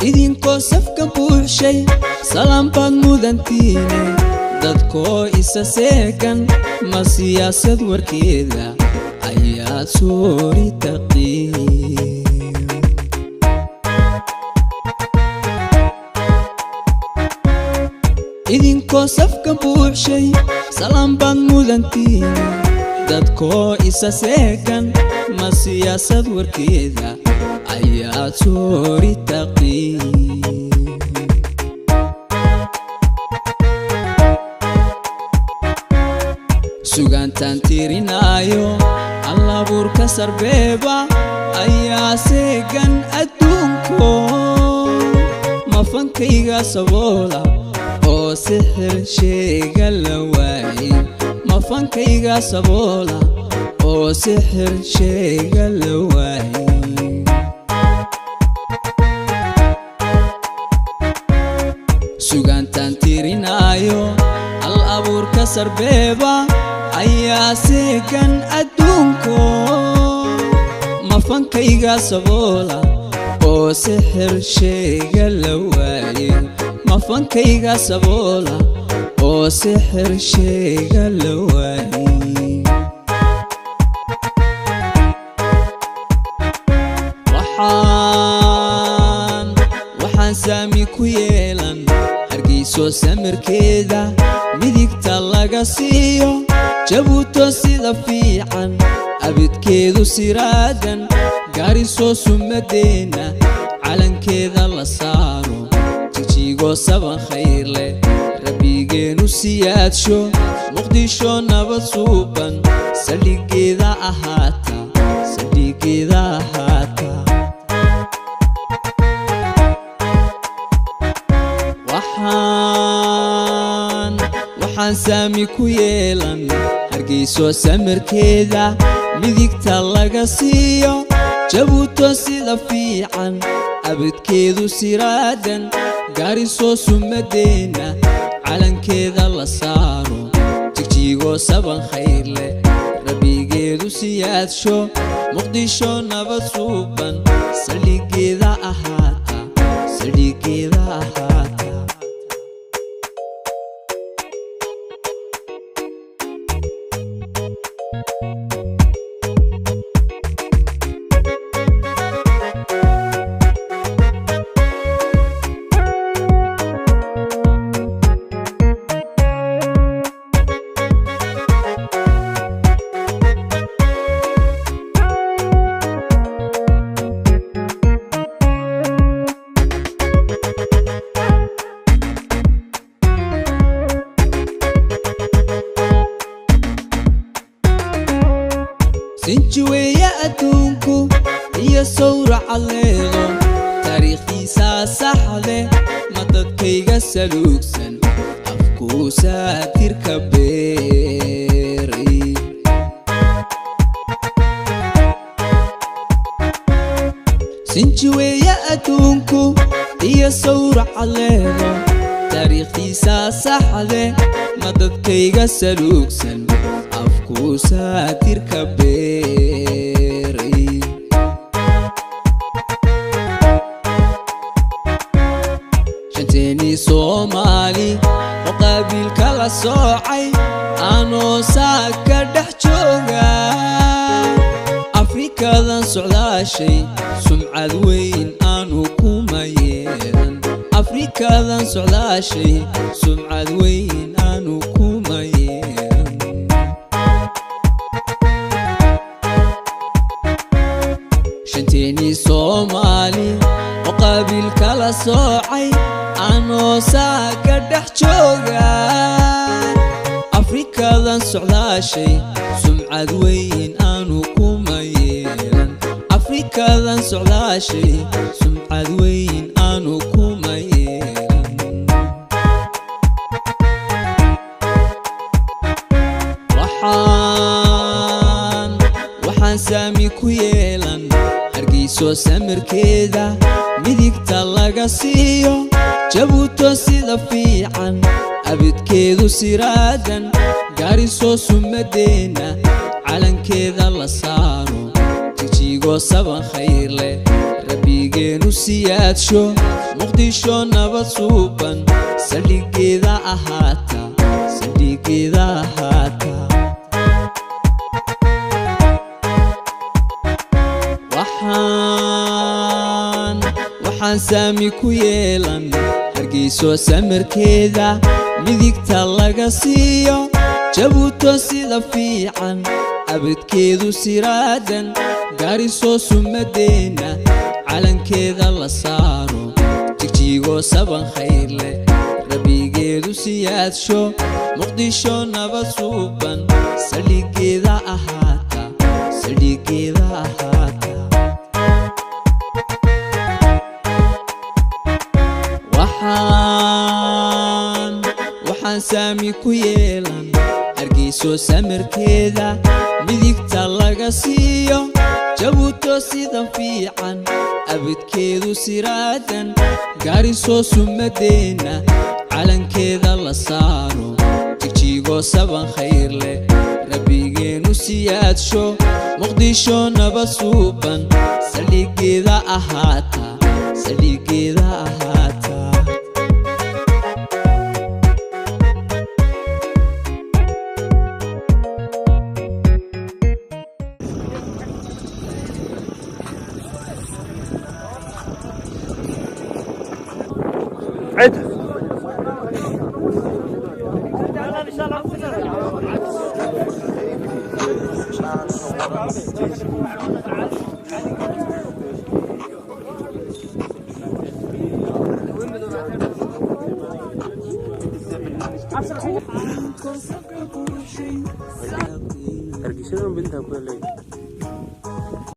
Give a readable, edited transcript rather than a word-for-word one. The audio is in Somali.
idinkoo safka buuxshay salaam baad mudantiine dadkoo isa seegan ma siyaasad warkeeda ayaad soori taqiin idinkoo safka buuxshay salaam baad mudantiine dadkoo isa seegan ma siyaasad warkeeda ayaad soori taqiin sugaantaan tirinaayo allabuurka sarbeeba ayaa seegan adduunko mafankayga saboola oo sixir sheega la waayey mafankayga saboola oo sixir sheega la waayey sugaantaan tirinaayo allabuurka sarbeeba ayaa seegan adduunko mafankayga saboola oo sixir sheega la waayey mafankayga saboola oo sixir sheega la waayey waxaan saami ku yeelan hargeyso samirkeeda midigta laga siiyo jabuuto sida fiican abidkeedu siraadan gaariso sumadeena calankeeda la saaro jijigo saban khayr leh rabbigeenu siyaadsho muqdisho nabad suuban saldhigeeda ahaata saldhigeeda ahaata waxaan saami ku yeelan hargeyso samirkeeda midigta laga siiyo jabuuto sida fiican abidkeedu siraadan gaariso sumadeena calankeeda la saaro jigjigo saban khayr leh rabbigeedu siyaadsho muqdisho nabad suuban saldhigeeda ahaata saldhigeeda ahaata sinjiweeya adduunku iyo sawraca leedo taariikhdiisa saxde ma dadkayga saluugsan afkuu saatirka beeray sinjiweeya adduunku iyo sawraca leedo taariikhdiisa saxde ma dadkayga saluugsan afkuu saatirka beeray Somali وقابل كلا صاعي أنا ساكر دحجوغا أفريقيا ذا سعداشي سمعة وين أنا كومايين أفريقيا ذا سعداشي سمعة وين أنا كومايين شنتيني صومالي وقابل كلا صاعي أنا ساكر دحجوغا أفريقيا ذا سعداشي سمعة وين أنا كومايين أفريقيا ذا سعداشي سمعة وين أنا كومايين waxaan saami ku yeelan hargeyso samirkeeda midigta laga siiyo jabuuto sida fiican abidkeedu siraadan gaariso sumadeena calankeeda la saaro jijigo saban khayr leh rabbigeenu siyaadsho muqdisho nabad suuban saldhigeeda ahaata saldhigeeda ahaata waxaan saami ku yeelan hargeyso samirkeeda midigta laga siiyo jabuuto sida fiican abidkeedu siraadan gaariso sumadeena calankeeda la saaro jigjigo saban khayr leh rabbigeedu siyaadsho muqdisho nabad suuban saldhigeeda ahaata saldhigeeda ahaata waxaan saami ku yeelan hargeyso samirkeeda midigta laga siiyo jabuuto sida fiican abidkeedu siraadan gaariso sumadeena calankeeda la saaro jigjigo saban khayr leh rabbigeenu siyaadsho muqdisho nabad suuban saldhigeeda ahaata saldhigeeda ahaata عد Hargeysa bintها كلها